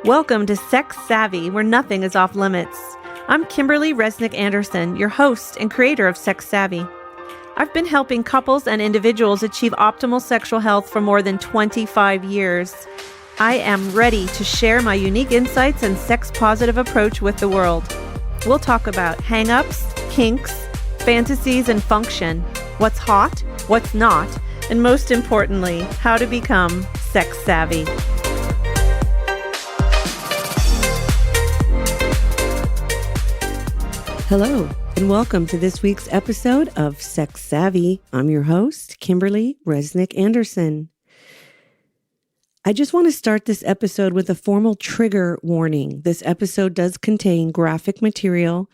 Welcome to Sex Savvy, where nothing is off limits. I'm Kimberly Resnick Anderson, your host and creator of Sex Savvy. I've been helping couples and individuals achieve optimal sexual health for more than 25 years. I am ready to share my unique insights and sex-positive approach with the world. We'll talk about hang-ups, kinks, fantasies, and function, what's hot, what's not, and most importantly, how to become sex savvy. Hello, and welcome to this week's episode of Sex Savvy. I'm your host, Kimberly Resnick Anderson. I just want to start this episode with a formal trigger warning. This episode does contain graphic material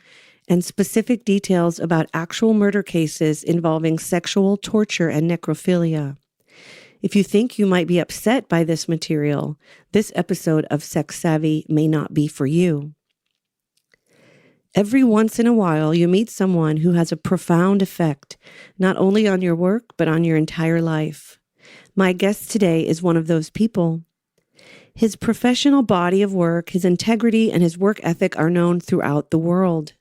and specific details about actual murder cases involving sexual torture and necrophilia. If you think you might be upset by this material, this episode of Sex Savvy may not be for you. Every once in a while, you meet someone who has a profound effect, not only on your work, but on your entire life. My guest today is one of those people. His professional body of work, his integrity, and his work ethic are known throughout the world.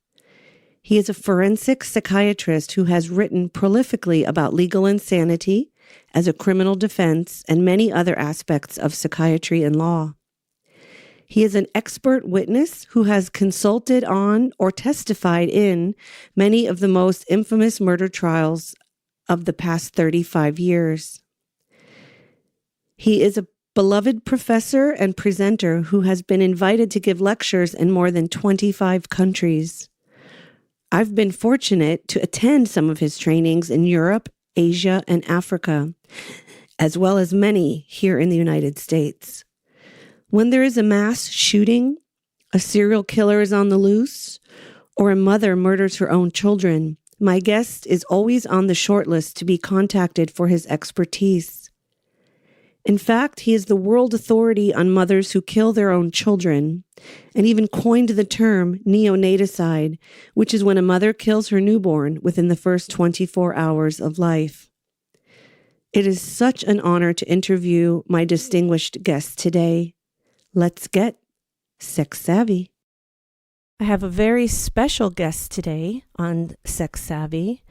He is a forensic psychiatrist who has written prolifically about legal insanity as a criminal defense and many other aspects of psychiatry and law. He is an expert witness who has consulted on or testified in many of the most infamous murder trials of the past 35 years. He is a beloved professor and presenter who has been invited to give lectures in more than 25 countries. I've been fortunate to attend some of his trainings in Europe, Asia, and Africa, as well as many here in the United States. When there is a mass shooting, a serial killer is on the loose, or a mother murders her own children, my guest is always on the short list to be contacted for his expertise. In fact, he is the world authority on mothers who kill their own children, and even coined the term neonaticide, which is when a mother kills her newborn within the first 24 hours of life. It is such an honor to interview my distinguished guest today. Let's get sex savvy. I have a very special guest today on Sex Savvy.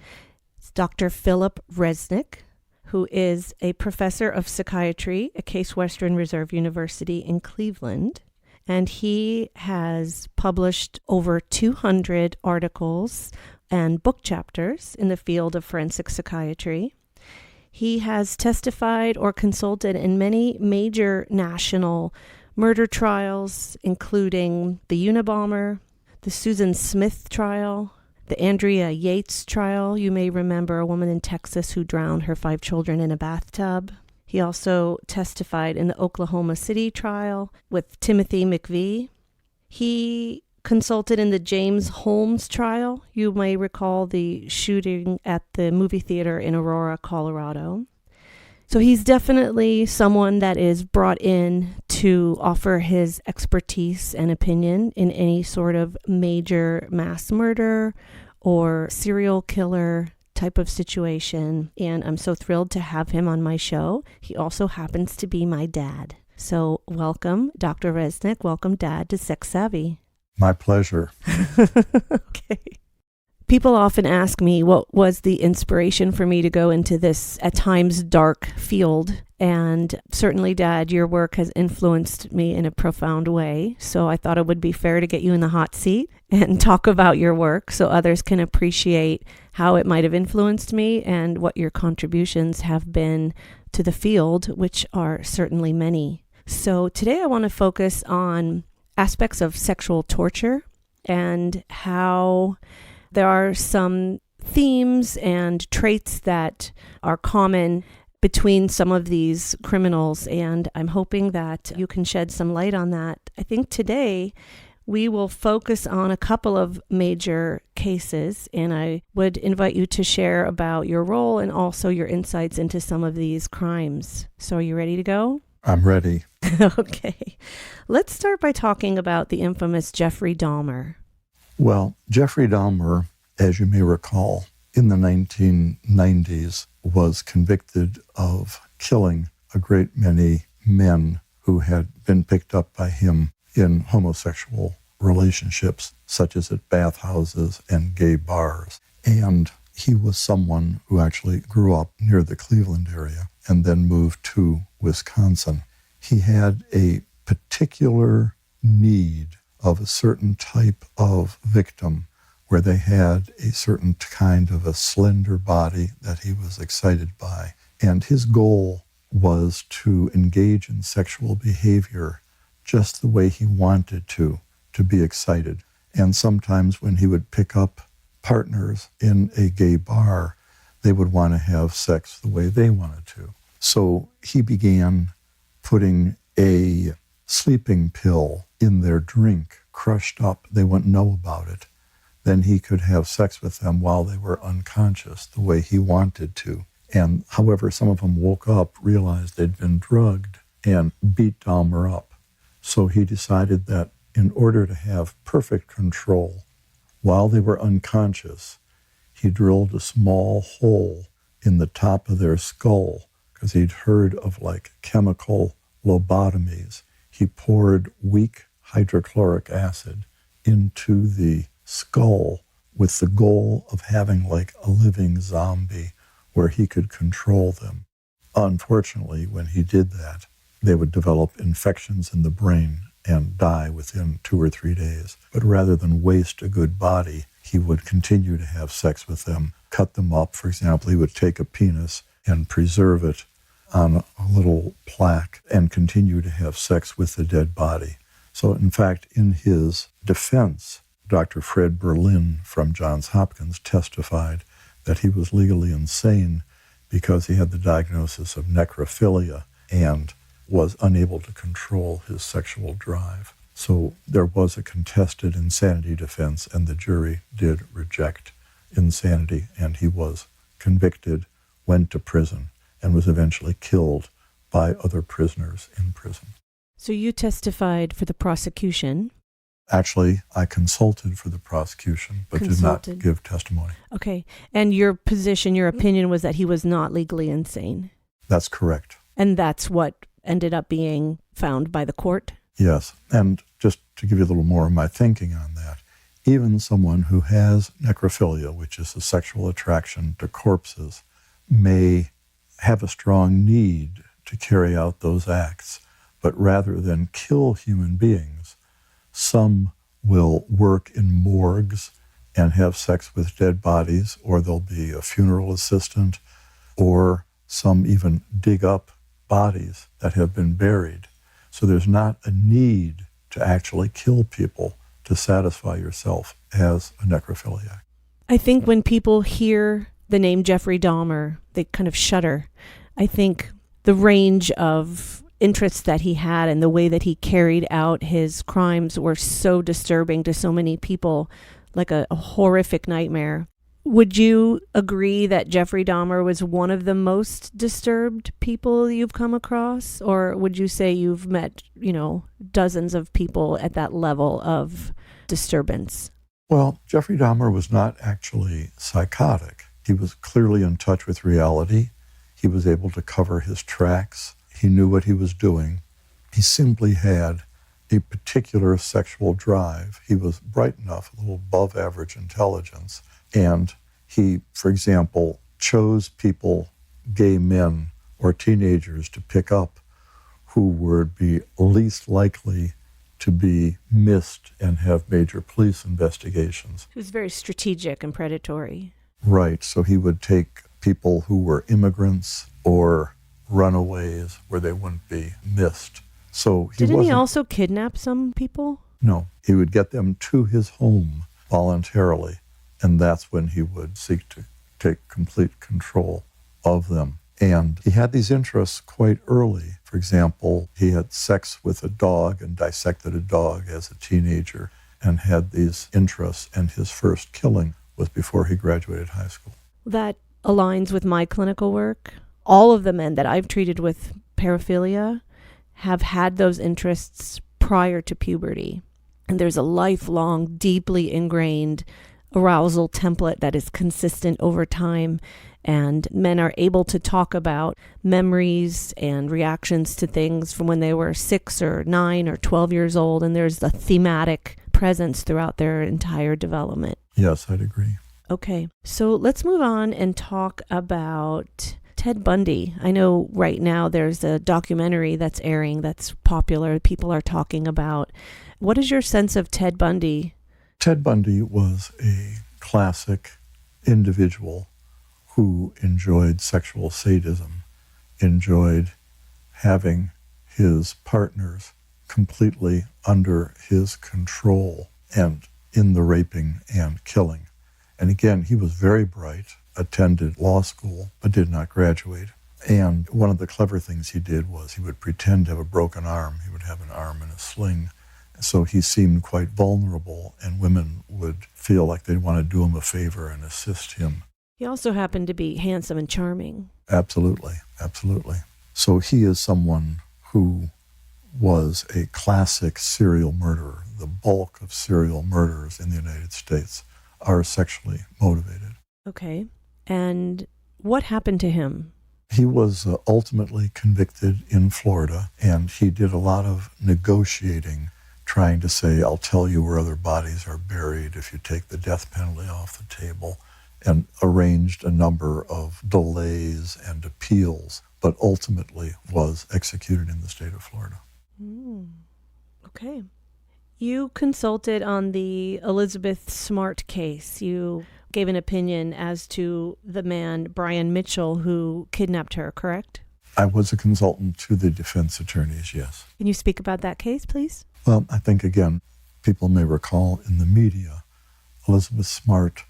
It's Dr. Phillip Resnick, who is a professor of psychiatry at Case Western Reserve University in Cleveland. And he has published over 200 articles and book chapters in the field of forensic psychiatry. He has testified or consulted in many major national murder trials, including the Unabomber, the Susan Smith trial, the Andrea Yates trial. You may remember a woman in Texas who drowned her 5 children in a bathtub. He also testified in the Oklahoma City trial with Timothy McVeigh. He consulted in the James Holmes trial. You may recall the shooting at the movie theater in Aurora, Colorado. So he's definitely someone that is brought in to offer his expertise and opinion in any sort of major mass murder or serial killer type of situation. And I'm so thrilled to have him on my show. He also happens to be my dad. So welcome, Dr. Resnick. Welcome, Dad, to Sex Savvy. My pleasure. Okay. People often ask me what was the inspiration for me to go into this, at times, dark field. And certainly, Dad, your work has influenced me in a profound way. So I thought it would be fair to get you in the hot seat and talk about your work so others can appreciate how it might have influenced me and what your contributions have been to the field, which are certainly many. So today I want to focus on aspects of sexual torture and how there are some themes and traits that are common between some of these criminals, and I'm hoping that you can shed some light on that. I think today we will focus on a couple of major cases, and I would invite you to share about your role and also your insights into some of these crimes. So are you ready to go? I'm ready. Okay. Let's start by talking about the infamous Jeffrey Dahmer. Well, Jeffrey Dahmer, as you may recall, in the 1990s was convicted of killing a great many men who had been picked up by him in homosexual relationships, such as at bathhouses and gay bars. And he was someone who actually grew up near the Cleveland area and then moved to Wisconsin. He had a particular need of a certain type of victim where they had a certain kind of a slender body that he was excited by. And his goal was to engage in sexual behavior just the way he wanted to be excited. And sometimes when he would pick up partners in a gay bar, they would want to have sex the way they wanted to. So he began putting a sleeping pill in their drink, crushed up. They wouldn't know about it. Then he could have sex with them while they were unconscious, the way he wanted to. And however, some of them woke up, realized they'd been drugged, and beat Dahmer up. So he decided that in order to have perfect control, while they were unconscious, he drilled a small hole in the top of their skull, because he'd heard of like chemical lobotomies. He poured weak hydrochloric acid into the skull with the goal of having like a living zombie where he could control them. Unfortunately, when he did that, they would develop infections in the brain and die within 2 or 3 days. But rather than waste a good body, he would continue to have sex with them, cut them up. For example, he would take a penis and preserve it on a little plaque and continue to have sex with the dead body. So in fact, in his defense, Dr. Fred Berlin from Johns Hopkins testified that he was legally insane because he had the diagnosis of necrophilia and was unable to control his sexual drive. So there was a contested insanity defense, and the jury did reject insanity, and he was convicted, went to prison, and was eventually killed by other prisoners in prison. So you testified for the prosecution. Actually, I consulted for the prosecution, but did not give testimony. Okay. And your position, your opinion was that he was not legally insane? That's correct. And that's what ended up being found by the court? Yes. And just to give you a little more of my thinking on that, even someone who has necrophilia, which is a sexual attraction to corpses, may have a strong need to carry out those acts. But rather than kill human beings, some will work in morgues and have sex with dead bodies, or they'll be a funeral assistant, or some even dig up bodies that have been buried. So there's not a need to actually kill people to satisfy yourself as a necrophiliac. I think when people hear the name Jeffrey Dahmer, they kind of shudder. I think the range of interests that he had and the way that he carried out his crimes were so disturbing to so many people, like a horrific nightmare. Would you agree that Jeffrey Dahmer was one of the most disturbed people you've come across? Or would you say you've met, dozens of people at that level of disturbance? Well, Jeffrey Dahmer was not actually psychotic. He was clearly in touch with reality. He was able to cover his tracks. He knew what he was doing. He simply had a particular sexual drive. He was bright enough, a little above average intelligence. And he, for example, chose people, gay men or teenagers, to pick up who would be least likely to be missed and have major police investigations. He was very strategic and predatory. Right. So he would take people who were immigrants or runaways where they wouldn't be missed. So Didn't he also kidnap some people? No. He would get them to his home voluntarily, and that's when he would seek to take complete control of them. And he had these interests quite early. For example, he had sex with a dog and dissected a dog as a teenager and had these interests, and his first killing was before he graduated high school. That aligns with my clinical work. All of the men that I've treated with paraphilia have had those interests prior to puberty. And there's a lifelong, deeply ingrained arousal template that is consistent over time. and men are able to talk about memories and reactions to things from when they were 6 or 9 or 12 years old, and there's the thematic presence throughout their entire development. Yes, I'd agree. Okay, so let's move on and talk about Ted Bundy. I know right now there's a documentary that's airing that's popular, people are talking about. What is your sense of Ted Bundy? Ted Bundy was a classic individual who enjoyed sexual sadism, enjoyed having his partners completely under his control and in the raping and killing. And again, he was very bright, attended law school, but did not graduate. And one of the clever things he did was he would pretend to have a broken arm. He would have an arm in a sling. So he seemed quite vulnerable, and women would feel like they'd want to do him a favor and assist him. He also happened to be handsome and charming. Absolutely, absolutely. So he is someone who was a classic serial murderer. The bulk of serial murderers in the United States are sexually motivated. Okay. And what happened to him? He was ultimately convicted in Florida, and he did a lot of negotiating, trying to say, I'll tell you where other bodies are buried if you take the death penalty off the table, and arranged a number of delays and appeals, but ultimately was executed in the state of Florida. Okay. You consulted on the Elizabeth Smart case. You gave an opinion as to the man, Brian Mitchell, who kidnapped her, correct? I was a consultant to the defense attorneys, yes. Can you speak about that case, please? Well, I think, again, people may recall in the media, Elizabeth Smart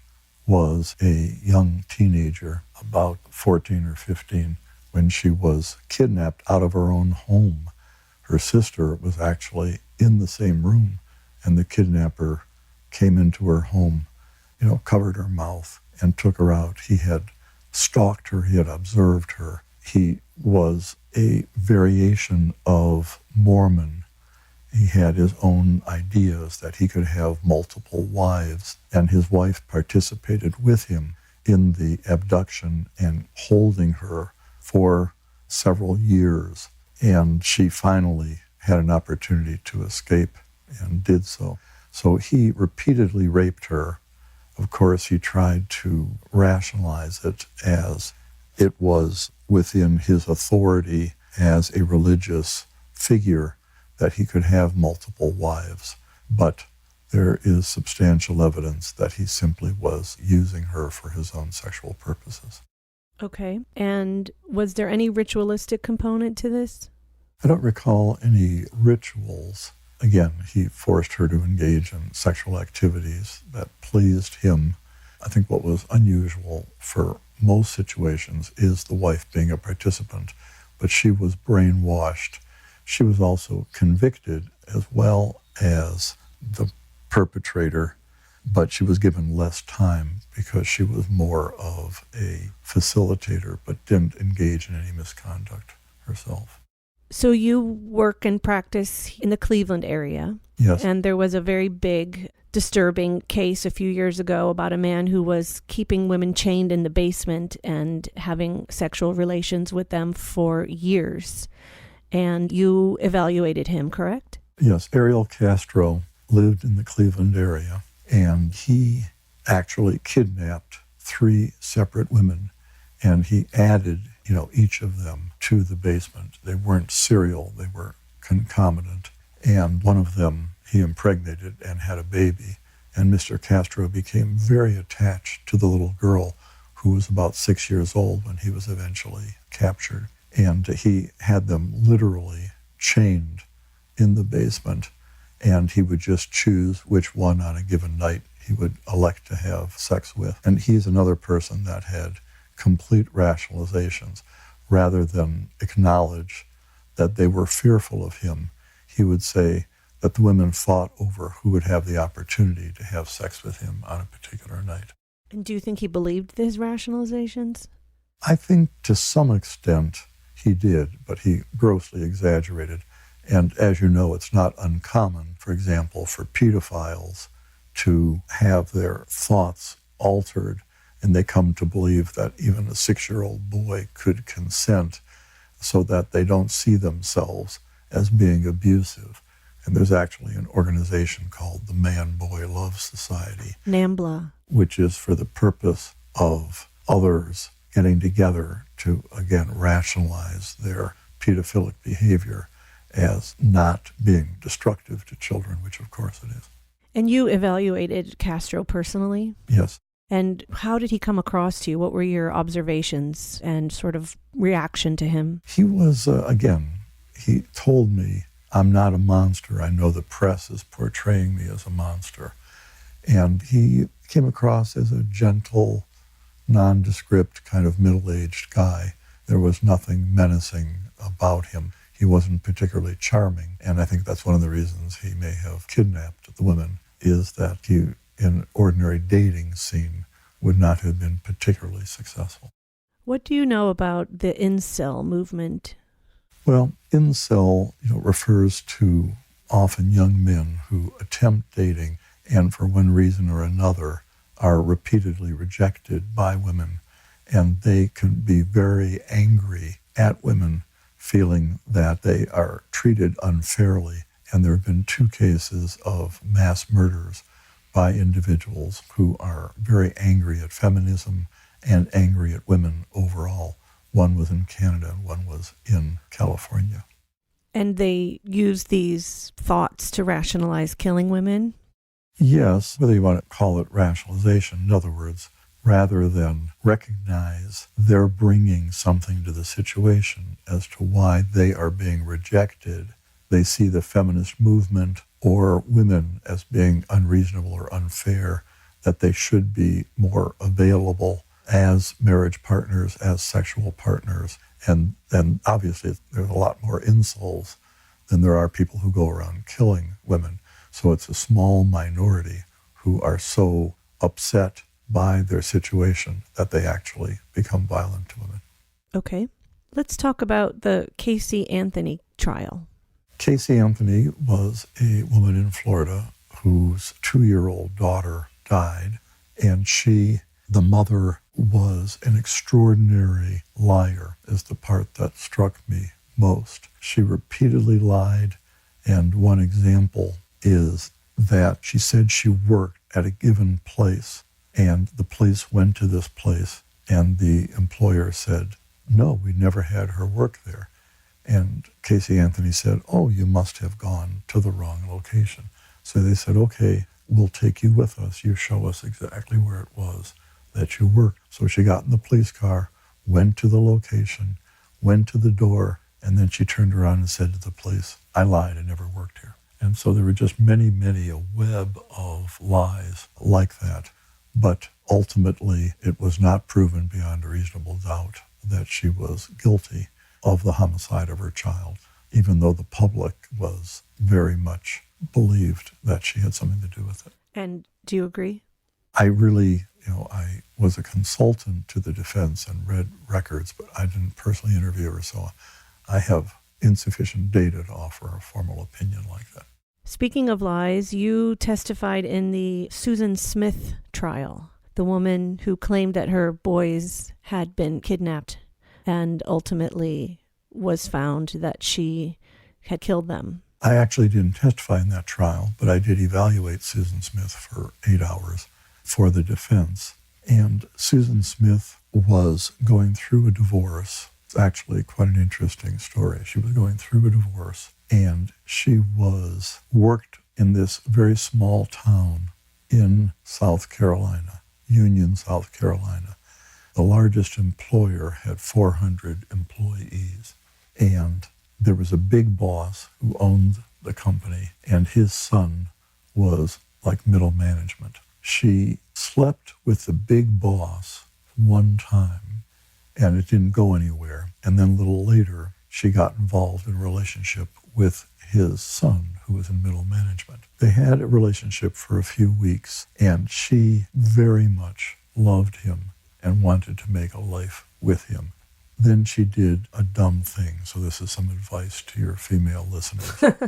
was a young teenager, about 14 or 15, when she was kidnapped out of her own home. Her sister was actually in the same room, and the kidnapper came into her home, covered her mouth and took her out. He had stalked her. He had observed her. He was a variation of Mormon. He had his own ideas that he could have multiple wives, and his wife participated with him in the abduction and holding her for several years. And she finally had an opportunity to escape and did so. So he repeatedly raped her. Of course, he tried to rationalize it as it was within his authority as a religious figure that he could have multiple wives. But there is substantial evidence that he simply was using her for his own sexual purposes. Okay. And was there any ritualistic component to this? I don't recall any rituals. Again, he forced her to engage in sexual activities that pleased him. I think what was unusual for most situations is the wife being a participant, but she was brainwashed. She was also convicted as well as the perpetrator, but she was given less time because she was more of a facilitator, but didn't engage in any misconduct herself. So you work and practice in the Cleveland area. Yes. And there was a very big, disturbing case a few years ago about a man who was keeping women chained in the basement and having sexual relations with them for years. And you evaluated him, correct? Yes. Ariel Castro lived in the Cleveland area, and he actually kidnapped 3 separate women, and he added each of them to the basement. They weren't serial, they were concomitant. And one of them he impregnated and had a baby. And Mr. Castro became very attached to the little girl who was about 6 years old when he was eventually captured. And he had them literally chained in the basement, and he would just choose which one on a given night he would elect to have sex with. And he's another person that had complete rationalizations. Rather than acknowledge that they were fearful of him, he would say that the women fought over who would have the opportunity to have sex with him on a particular night. And do you think he believed his rationalizations? I think to some extent he did, but he grossly exaggerated. And as you know, it's not uncommon, for example, for pedophiles to have their thoughts altered And they come to believe that even a 6-year-old boy could consent so that they don't see themselves as being abusive. And there's actually an organization called the Man-Boy Love Society. NAMBLA. Which is for the purpose of others getting together to, again, rationalize their pedophilic behavior as not being destructive to children, which of course it is. And you evaluated Castro personally? Yes. And how did he come across to you? What were your observations and sort of reaction to him? He was, he told me, I'm not a monster. I know the press is portraying me as a monster. And he came across as a gentle, nondescript, kind of middle-aged guy. There was nothing menacing about him. He wasn't particularly charming. And I think that's one of the reasons he may have kidnapped the women, is that he, in an ordinary dating scene, would not have been particularly successful. What do you know about the Incel movement? Well, Incel, refers to often young men who attempt dating and for one reason or another are repeatedly rejected by women. And they can be very angry at women, feeling that they are treated unfairly. And there have been 2 cases of mass murders by individuals who are very angry at feminism and angry at women overall. One was in Canada and one was in California. And they use these thoughts to rationalize killing women? Yes, whether you want to call it rationalization. In other words, rather than recognize they're bringing something to the situation as to why they are being rejected, they see the feminist movement or women as being unreasonable or unfair, that they should be more available as marriage partners, as sexual partners. And then obviously there's a lot more incels than there are people who go around killing women. So it's a small minority who are so upset by their situation that they actually become violent to women. Okay. Let's talk about the Casey Anthony trial. Casey Anthony was a woman in Florida whose 2-year-old daughter died, and the mother, was an extraordinary liar, is the part that struck me most. She repeatedly lied, and one example is that she said she worked at a given place, and the police went to this place, and the employer said, no, we never had her work there. And Casey Anthony said, oh, you must have gone to the wrong location. So they said, okay, we'll take you with us. You show us exactly where it was that you worked. So she got in the police car, went to the location, went to the door, and then she turned around and said to the police, I lied, I never worked here. And so there were just many, a web of lies like that. But ultimately, it was not proven beyond a reasonable doubt that she was guilty of the homicide of her child, even though the public was very much believed that she had something to do with it. And do you agree? I really, I was a consultant to the defense and read records, but I didn't personally interview her, so I have insufficient data to offer a formal opinion like that. Speaking of lies, you testified in the Susan Smith trial, the woman who claimed that her boys had been kidnapped and ultimately was found that she had killed them. I actually didn't testify in that trial, but I did evaluate Susan Smith for 8 hours for the defense. And Susan Smith was going through a divorce. It's actually quite an interesting story. She was going through a divorce, and she worked in this very small town in South Carolina, Union, South Carolina. The largest employer had 400 employees, and there was a big boss who owned the company, and his son was like middle management. She slept with the big boss one time, and it didn't go anywhere. And then a little later, she got involved in a relationship with his son, who was in middle management. They had a relationship for a few weeks, and she very much loved him and wanted to make a life with him. Then she did a dumb thing. So this is some advice to your female listeners.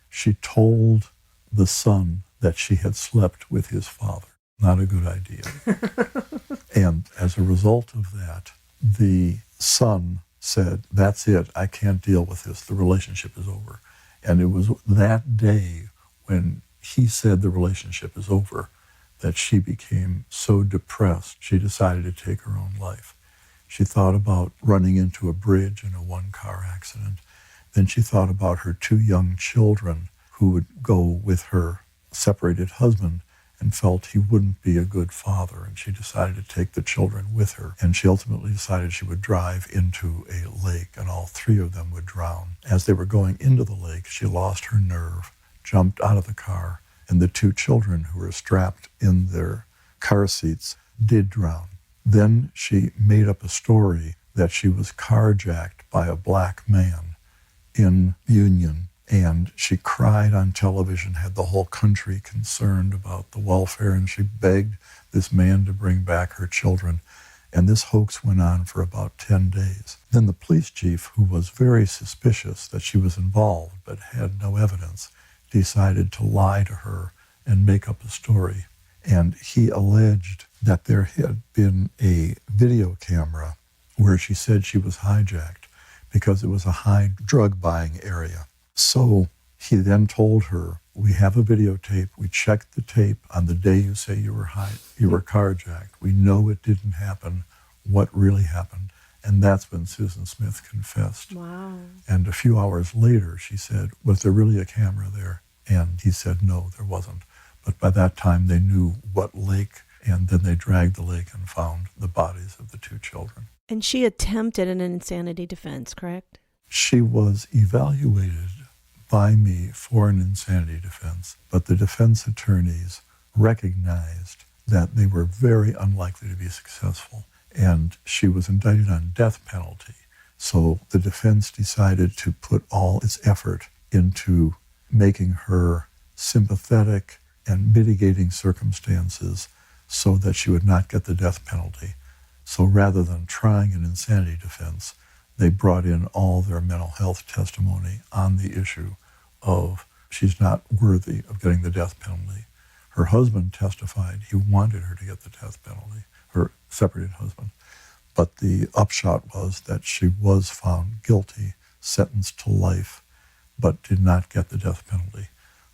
She told the son that she had slept with his father. Not a good idea. And as a result of that, the son said, that's it, I can't deal with this, the relationship is over. And it was that day when he said the relationship is over that she became so depressed, she decided to take her own life. She thought about running into a bridge in a one-car accident. Then she thought about her 2 young children who would go with her separated husband and felt he wouldn't be a good father, and she decided to take the children with her. And she ultimately decided she would drive into a lake, and all 3 of them would drown. As they were going into the lake, she lost her nerve, jumped out of the car, and the 2 children who were strapped in their car seats did drown. Then she made up a story that she was carjacked by a black man in Union, and she cried on television, had the whole country concerned about the welfare, and she begged this man to bring back her children. And this hoax went on for about 10 days. Then the police chief, who was very suspicious that she was involved but had no evidence, decided to lie to her and make up a story. And he alleged that there had been a video camera where she said she was hijacked because it was a high drug buying area. So he then told her, we have a videotape. We checked the tape on the day you say you were carjacked. We know it didn't happen. What really happened? And that's when Susan Smith confessed. Wow. And a few hours later, she said, was there really a camera there? And he said, no, there wasn't. But by that time, they knew what lake, and then they dragged the lake and found the bodies of the 2 children. And she attempted an insanity defense, correct? She was evaluated by me for an insanity defense, but the defense attorneys recognized that they were very unlikely to be successful, and she was indicted on death penalty. So the defense decided to put all its effort into making her sympathetic and mitigating circumstances so that she would not get the death penalty. So rather than trying an insanity defense, they brought in all their mental health testimony on the issue of she's not worthy of getting the death penalty. Her husband testified he wanted her to get the death penalty, her separated husband. But the upshot was that she was found guilty, sentenced to life, but did not get the death penalty.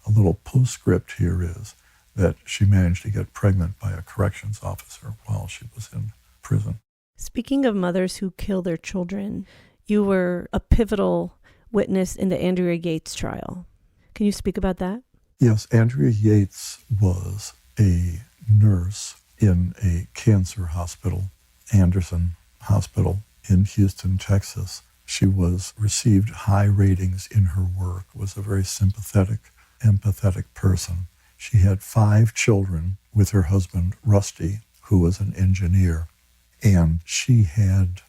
A little postscript here is that she managed to get pregnant by a corrections officer while she was in prison. Speaking of mothers who kill their children, you were a pivotal witness in the Andrea Yates trial. Can you speak about that? Yes, Andrea Yates was a nurse in a cancer hospital, Anderson Hospital in Houston, Texas. She received high ratings in her work, was a very sympathetic, empathetic person. She had 5 children with her husband, Rusty, who was an engineer, and she had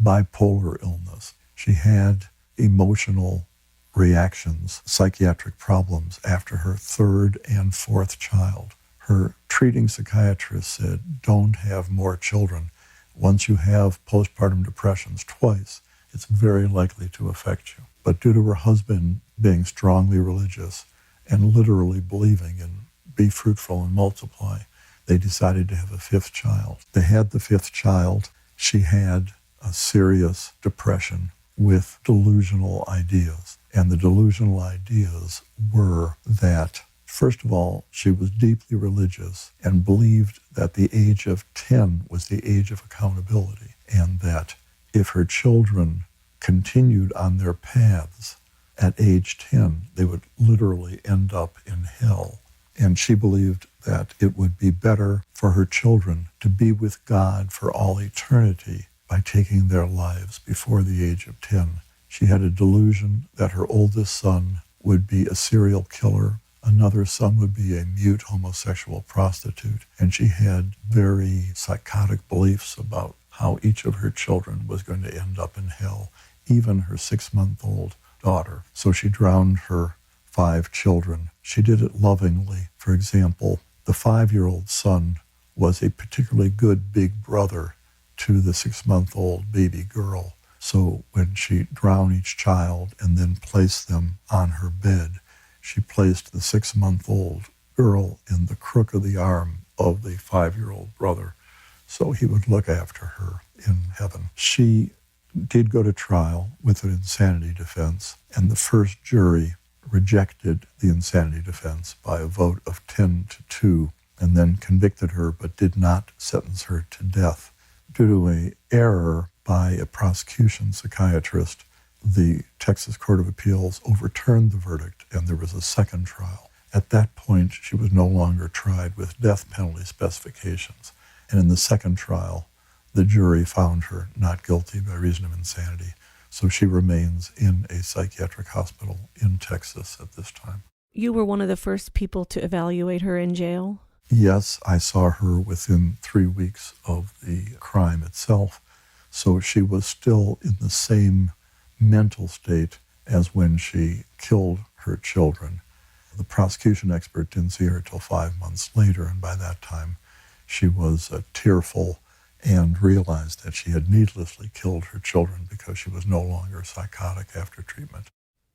bipolar illness. She had emotional reactions, psychiatric problems after her 3rd and 4th child. Her treating psychiatrist said, don't have more children. Once you have postpartum depressions twice, it's very likely to affect you. But due to her husband being strongly religious and literally believing in be fruitful and multiply, they decided to have a 5th child. They had the 5th child. She had a serious depression with delusional ideas. And the delusional ideas were that, first of all, she was deeply religious and believed that the age of 10 was the age of accountability, and that if her children continued on their paths at age 10, they would literally end up in hell. And she believed that it would be better for her children to be with God for all eternity by taking their lives before the age of 10. She had a delusion that her oldest son would be a serial killer, another son would be a mute homosexual prostitute, and she had very psychotic beliefs about how each of her children was going to end up in hell, even her 6-month-old daughter. So she drowned her 5 children. She did it lovingly. For example, the 5-year-old son was a particularly good big brother to the 6-month-old baby girl. So when she drowned each child and then placed them on her bed, she placed the 6-month-old girl in the crook of the arm of the 5-year-old brother. so he would look after her in heaven. She did go to trial with an insanity defense, and the first jury rejected the insanity defense by a vote of 10-2, and then convicted her but did not sentence her to death. Due to an error by a prosecution psychiatrist, the Texas Court of Appeals overturned the verdict, and there was a second trial. At that point, she was no longer tried with death penalty specifications. And in the second trial, the jury found her not guilty by reason of insanity. So she remains in a psychiatric hospital in Texas at this time. You were one of the first people to evaluate her in jail? Yes, I saw her within 3 weeks of the crime itself. So she was still in the same mental state as when she killed her children. The prosecution expert didn't see her till 5 months later, and by that time she was tearful and realized that she had needlessly killed her children because she was no longer psychotic after treatment.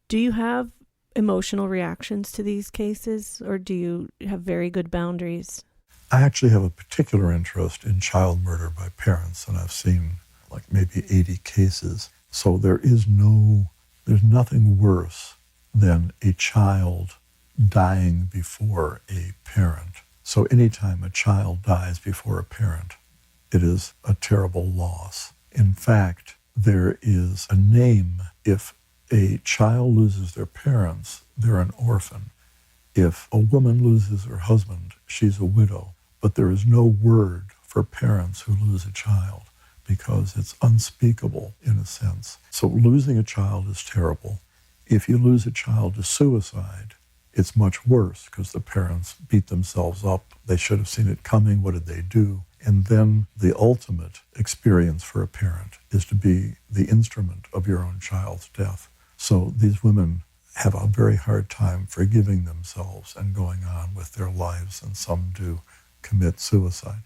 Do you have emotional reactions to these cases, or do you have very good boundaries? I actually have a particular interest in child murder by parents, and I've seen like maybe 80 cases. So there's nothing worse than a child dying before a parent. So anytime a child dies before a parent, it is a terrible loss. In fact, there is a name. If a child loses their parents, they're an orphan. If a woman loses her husband, she's a widow. But there is no word for parents who lose a child because it's unspeakable in a sense. So losing a child is terrible. If you lose a child to suicide, it's much worse because the parents beat themselves up. They should have seen it coming. What did they do? And then the ultimate experience for a parent is to be the instrument of your own child's death. So these women have a very hard time forgiving themselves and going on with their lives, and some do commit suicide.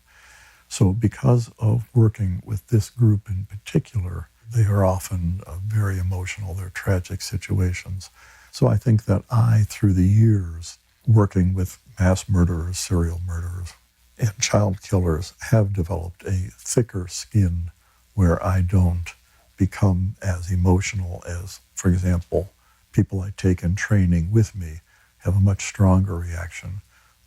So because of working with this group in particular, they are often very emotional. They're tragic situations. So I think that through the years, working with mass murderers, serial murderers, and child killers, have developed a thicker skin where I don't become as emotional as, for example, people I take in training with me have a much stronger reaction.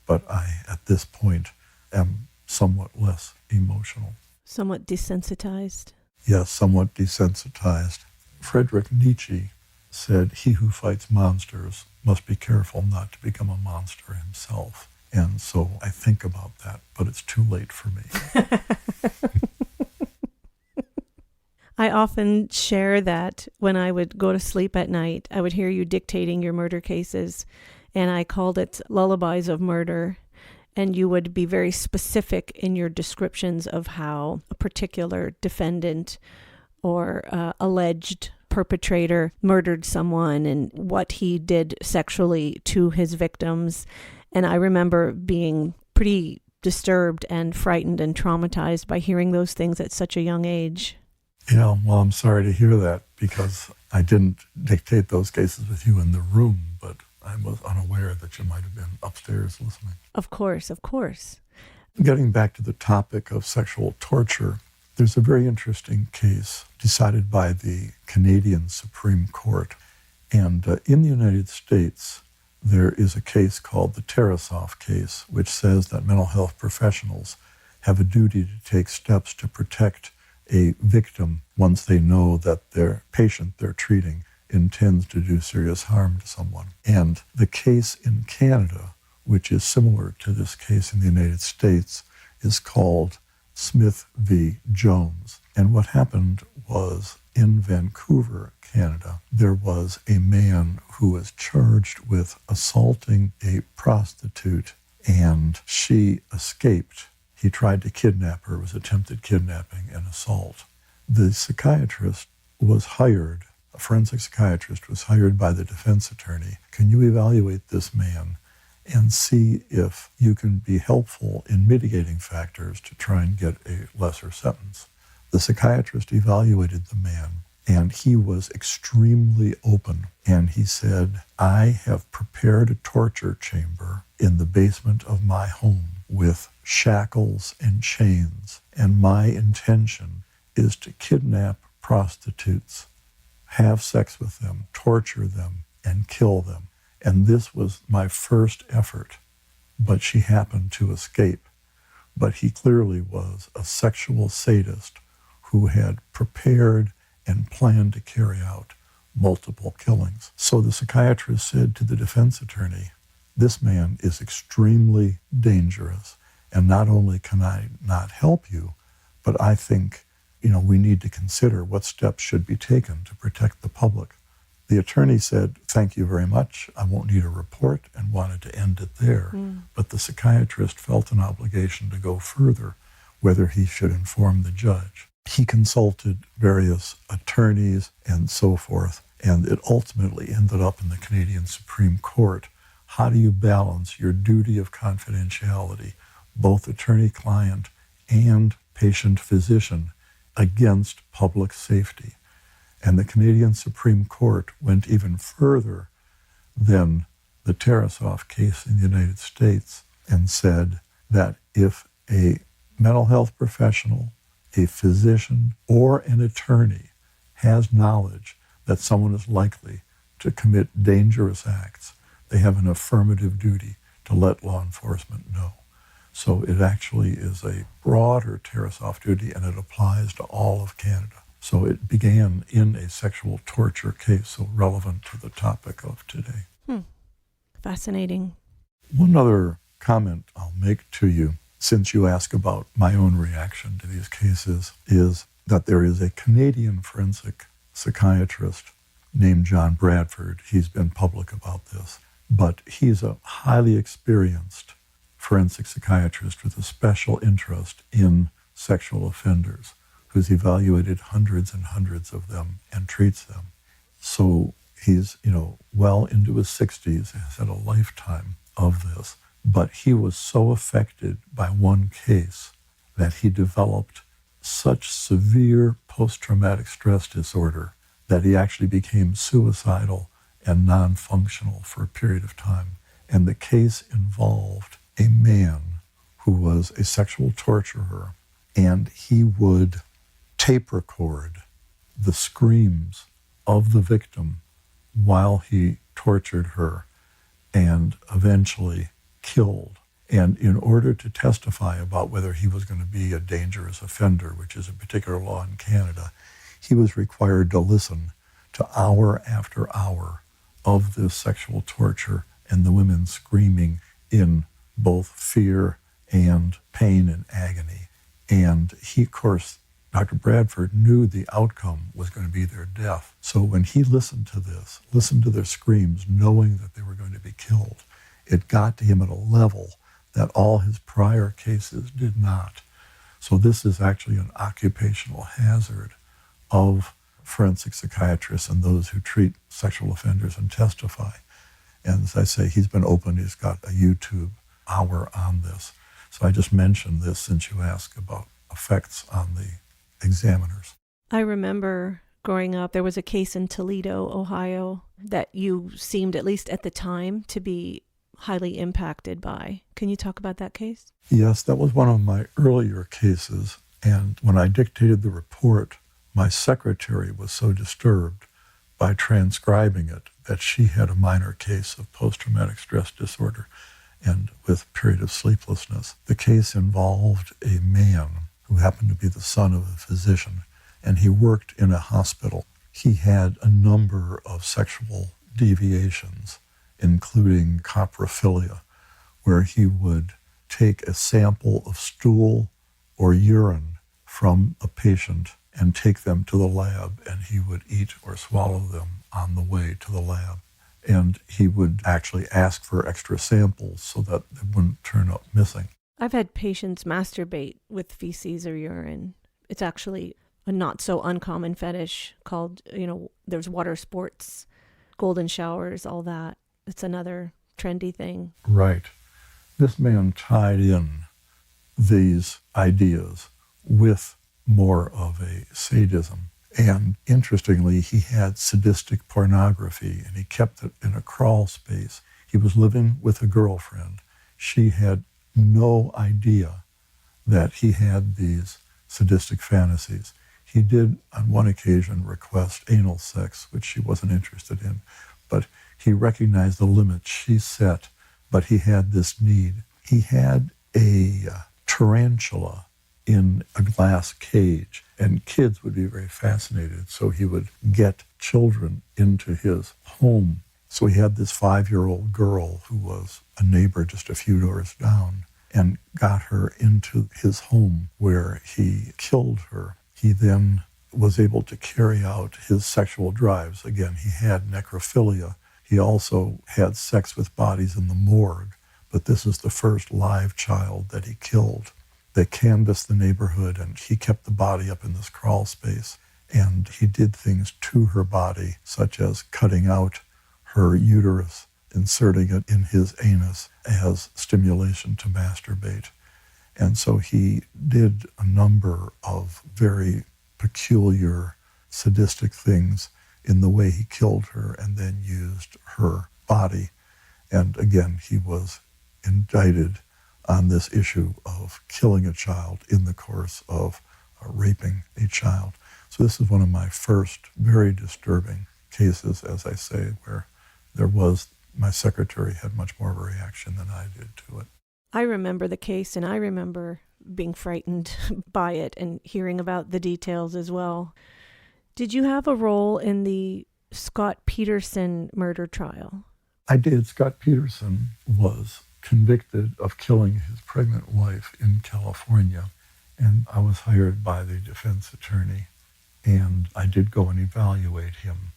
But I, at this point, am somewhat less emotional. Somewhat desensitized? Yes, somewhat desensitized. Friedrich Nietzsche said, "He who fights monsters must be careful not to become a monster himself." And so I think about that, but it's too late for me. I often share that when I would go to sleep at night, I would hear you dictating your murder cases, and I called it lullabies of murder. And you would be very specific in your descriptions of how a particular defendant or alleged perpetrator murdered someone and what he did sexually to his victims. And I remember being pretty disturbed and frightened and traumatized by hearing those things at such a young age. Yeah, well, I'm sorry to hear that because I didn't dictate those cases with you in the room, but I was unaware that you might have been upstairs listening. Of course, of course. Getting back to the topic of sexual torture, there's a very interesting case decided by the Canadian Supreme Court. And in the United States, there is a case called the Tarasov case, which says that mental health professionals have a duty to take steps to protect a victim once they know that their patient they're treating intends to do serious harm to someone. And the case in Canada, which is similar to this case in the United States, is called Smith v. Jones. And what happened was in Vancouver, Canada, there was a man who was charged with assaulting a prostitute, and she escaped. He tried to kidnap her. It was attempted kidnapping and assault. The psychiatrist was hired, a forensic psychiatrist was hired by the defense attorney. Can you evaluate this man and see if you can be helpful in mitigating factors to try and get a lesser sentence? The psychiatrist evaluated the man, and he was extremely open. And he said, "I have prepared a torture chamber in the basement of my home with shackles and chains, And my intention is to kidnap prostitutes, have sex with them, torture them, and kill them. And this was my first effort, but she happened to escape. But he clearly was a sexual sadist who had prepared and planned to carry out multiple killings. So the psychiatrist said to the defense attorney, this man is extremely dangerous, and not only can I not help you, but I think, we need to consider what steps should be taken to protect the public. The attorney said, thank you very much, I won't need a report, and wanted to end it there. But the psychiatrist felt an obligation to go further, whether he should inform the judge. He consulted various attorneys and so forth, and it ultimately ended up in the Canadian Supreme Court. How do you balance your duty of confidentiality, both attorney-client and patient-physician, against public safety? And the Canadian Supreme Court went even further than the Tarasov case in the United States and said that if a mental health professional, a physician, or an attorney has knowledge that someone is likely to commit dangerous acts, they have an affirmative duty to let law enforcement know. So it actually is a broader Tarasov duty, and it applies to all of Canada. So it began in a sexual torture case, so relevant to the topic of today. Fascinating. One other comment I'll make to you, since you ask about my own reaction to these cases, is that there is a Canadian forensic psychiatrist named John Bradford. He's been public about this, but he's a highly experienced forensic psychiatrist with a special interest in sexual offenders, who's evaluated hundreds and hundreds of them and treats them. So he's, well into his 60s, has had a lifetime of this. But he was so affected by one case that he developed such severe post-traumatic stress disorder that he actually became suicidal and non-functional for a period of time. And the case involved a man who was a sexual torturer, and he would tape record the screams of the victim while he tortured her and eventually killed. And in order to testify about whether he was going to be a dangerous offender, which is a particular law in Canada, he was required to listen to hour after hour of this sexual torture and the women screaming in both fear and pain and agony. And he, of course, Dr. Bradford knew the outcome was going to be their death. So when he listened to this, listened to their screams, knowing that they were going to be killed, it got to him at a level that all his prior cases did not. So this is actually an occupational hazard of forensic psychiatrists and those who treat sexual offenders and testify. And as I say, he's been open. He's got a YouTube hour on this. So I just mentioned this since you asked about effects on the examiners. I remember growing up, there was a case in Toledo, Ohio, that you seemed, at least at the time, to be highly impacted by. Can you talk about that case? Yes, that was one of my earlier cases. And when I dictated the report, my secretary was so disturbed by transcribing it that she had a minor case of post-traumatic stress disorder and with a period of sleeplessness. The case involved a man who happened to be the son of a physician, and he worked in a hospital. He had a number of sexual deviations, including coprophilia, where he would take a sample of stool or urine from a patient and take them to the lab, and he would eat or swallow them on the way to the lab. And he would actually ask for extra samples so that they wouldn't turn up missing. I've had patients masturbate with feces or urine. It's actually a not so uncommon fetish called, there's water sports, golden showers, all that. It's another trendy thing. Right. This man tied in these ideas with more of a sadism. And interestingly, he had sadistic pornography, and he kept it in a crawl space. He was living with a girlfriend. She had no idea that he had these sadistic fantasies. He did, on one occasion, request anal sex, which she wasn't interested in, but he recognized the limits she set, but he had this need. He had a tarantula in a glass cage, and kids would be very fascinated, so he would get children into his home. So he had this 5-year-old girl who was a neighbor just a few doors down and got her into his home where he killed her. He then was able to carry out his sexual drives. Again, he had necrophilia. He also had sex with bodies in the morgue, but this is the first live child that he killed. They canvassed the neighborhood, and he kept the body up in this crawl space, and he did things to her body, such as cutting out her uterus, inserting it in his anus as stimulation to masturbate. And so he did a number of very peculiar, sadistic things in the way he killed her and then used her body. And again, he was indicted on this issue of killing a child in the course of raping a child. So this is one of my first very disturbing cases, as I say, where my secretary had much more of a reaction than I did to it. I remember the case, and I remember being frightened by it and hearing about the details as well. Did you have a role in the Scott Peterson murder trial? I did. Scott Peterson was convicted of killing his pregnant wife in California, and I was hired by the defense attorney, and I did go and evaluate him.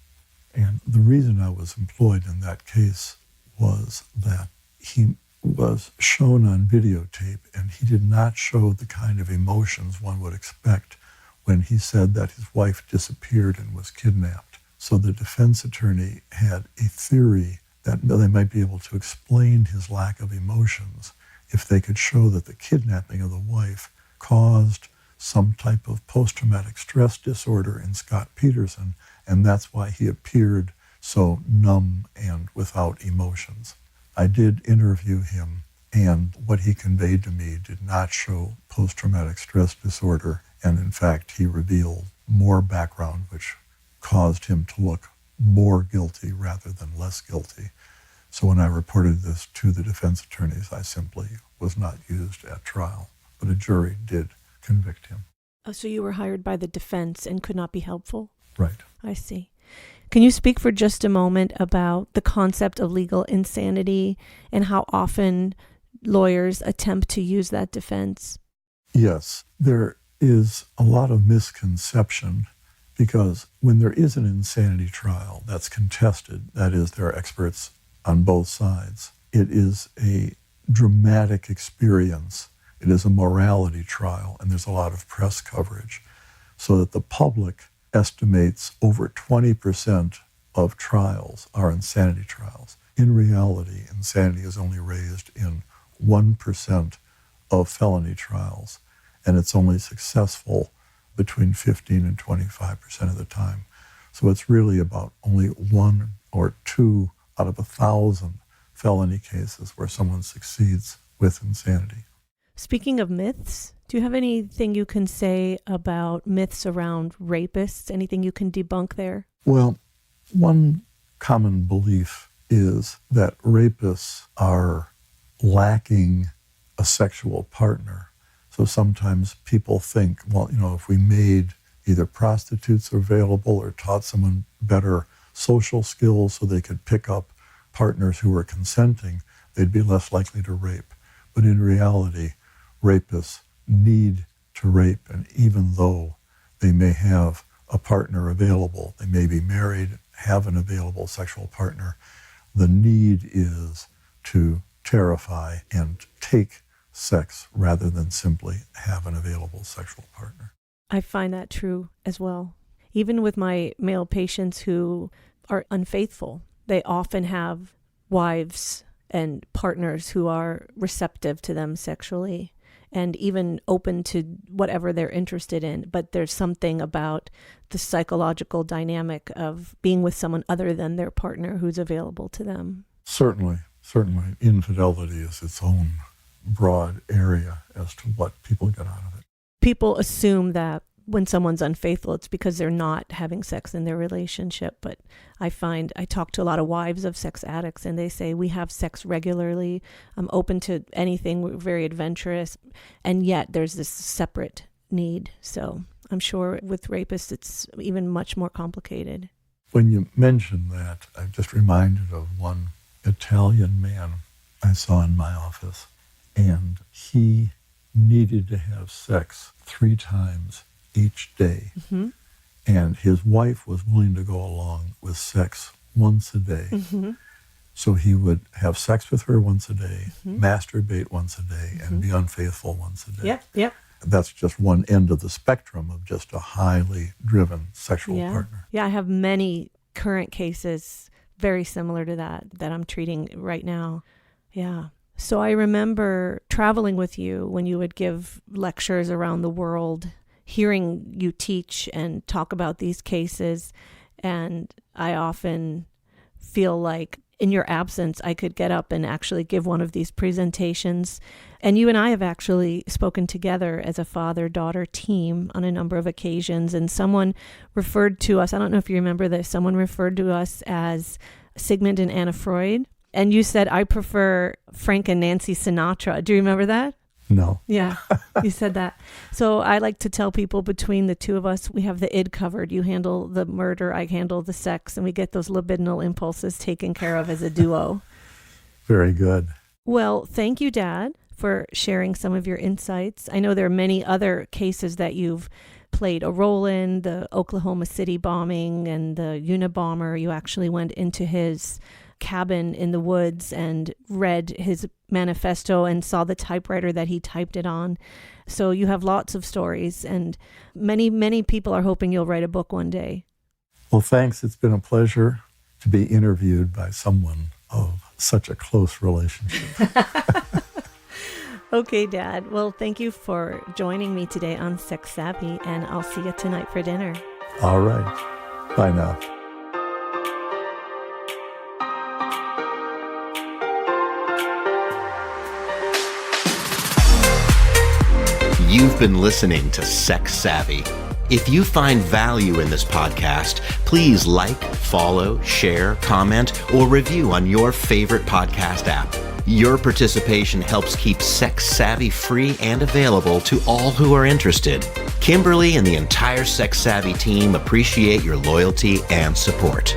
And the reason I was employed in that case was that he was shown on videotape, and he did not show the kind of emotions one would expect when he said that his wife disappeared and was kidnapped. So the defense attorney had a theory that they might be able to explain his lack of emotions if they could show that the kidnapping of the wife caused some type of post-traumatic stress disorder in Scott Peterson, and that's why he appeared so numb and without emotions. I did interview him, and what he conveyed to me did not show post-traumatic stress disorder, and in fact, he revealed more background which caused him to look more guilty rather than less guilty. So when I reported this to the defense attorneys, I simply was not used at trial, but a jury did convict him. Oh, so you were hired by the defense and could not be helpful? Right. I see. Can you speak for just a moment about the concept of legal insanity and how often lawyers attempt to use that defense? Yes, there is a lot of misconception because when there is an insanity trial that's contested, that is, there are experts on both sides, it is a dramatic experience. It is a morality trial, and there's a lot of press coverage, so that the public estimates over 20% of trials are insanity trials. In reality, insanity is only raised in 1% of felony trials, and it's only successful between 15 and 25% of the time. So it's really about only 1 or 2 out of 1,000 felony cases where someone succeeds with insanity. Speaking of myths, do you have anything you can say about myths around rapists? Anything you can debunk there? Well, one common belief is that rapists are lacking a sexual partner. So sometimes people think, well, if we made either prostitutes available or taught someone better social skills so they could pick up partners who were consenting, they'd be less likely to rape. But in reality, rapists need to rape, and even though they may have a partner available, they may be married, have an available sexual partner, the need is to terrify and take sex rather than simply have an available sexual partner. I find that true as well. Even with my male patients who are unfaithful, they often have wives and partners who are receptive to them sexually and even open to whatever they're interested in. But there's something about the psychological dynamic of being with someone other than their partner who's available to them. Certainly. Infidelity is its own broad area as to what people get out of it. people assume that when someone's unfaithful, it's because they're not having sex in their relationship. But I talk to a lot of wives of sex addicts, and they say, we have sex regularly. I'm open to anything. We're very adventurous. And yet there's this separate need. So I'm sure with rapists, it's even much more complicated. When you mentioned that, I'm just reminded of one Italian man I saw in my office, and he needed to have sex 3 times each day. Mm-hmm. And his wife was willing to go along with sex once a day. Mm-hmm. So he would have sex with her once a day, masturbate once a day, and be unfaithful once a day. Yep. That's just one end of the spectrum of just a highly driven sexual partner. Yeah, I have many current cases very similar to that I'm treating right now. Yeah. So I remember traveling with you when you would give lectures around the world, hearing you teach and talk about these cases. And I often feel like in your absence, I could get up and actually give one of these presentations. And you and I have actually spoken together as a father-daughter team on a number of occasions. And someone referred to us, I don't know if you remember this, someone referred to us as Sigmund and Anna Freud. And you said, I prefer Frank and Nancy Sinatra. Do you remember that? No. Yeah, you said that. So I like to tell people between the two of us, we have the id covered. You handle the murder, I handle the sex, and we get those libidinal impulses taken care of as a duo. Very good. Well, thank you, Dad, for sharing some of your insights. I know there are many other cases that you've played a role in, the Oklahoma City bombing and the Unabomber. You actually went into his cabin in the woods and read his manifesto and saw the typewriter that he typed it on. So you have lots of stories, and many people are hoping you'll write a book one day. Well, thanks. It's been a pleasure to be interviewed by someone of such a close relationship. Okay, Dad. Well, thank you for joining me today on Sex Savvy, and I'll see you tonight for dinner. All right. Bye now. You've been listening to Sex Savvy. If you find value in this podcast, please like, follow, share, comment, or review on your favorite podcast app. Your participation helps keep Sex Savvy free and available to all who are interested. Kimberly and the entire Sex Savvy team appreciate your loyalty and support.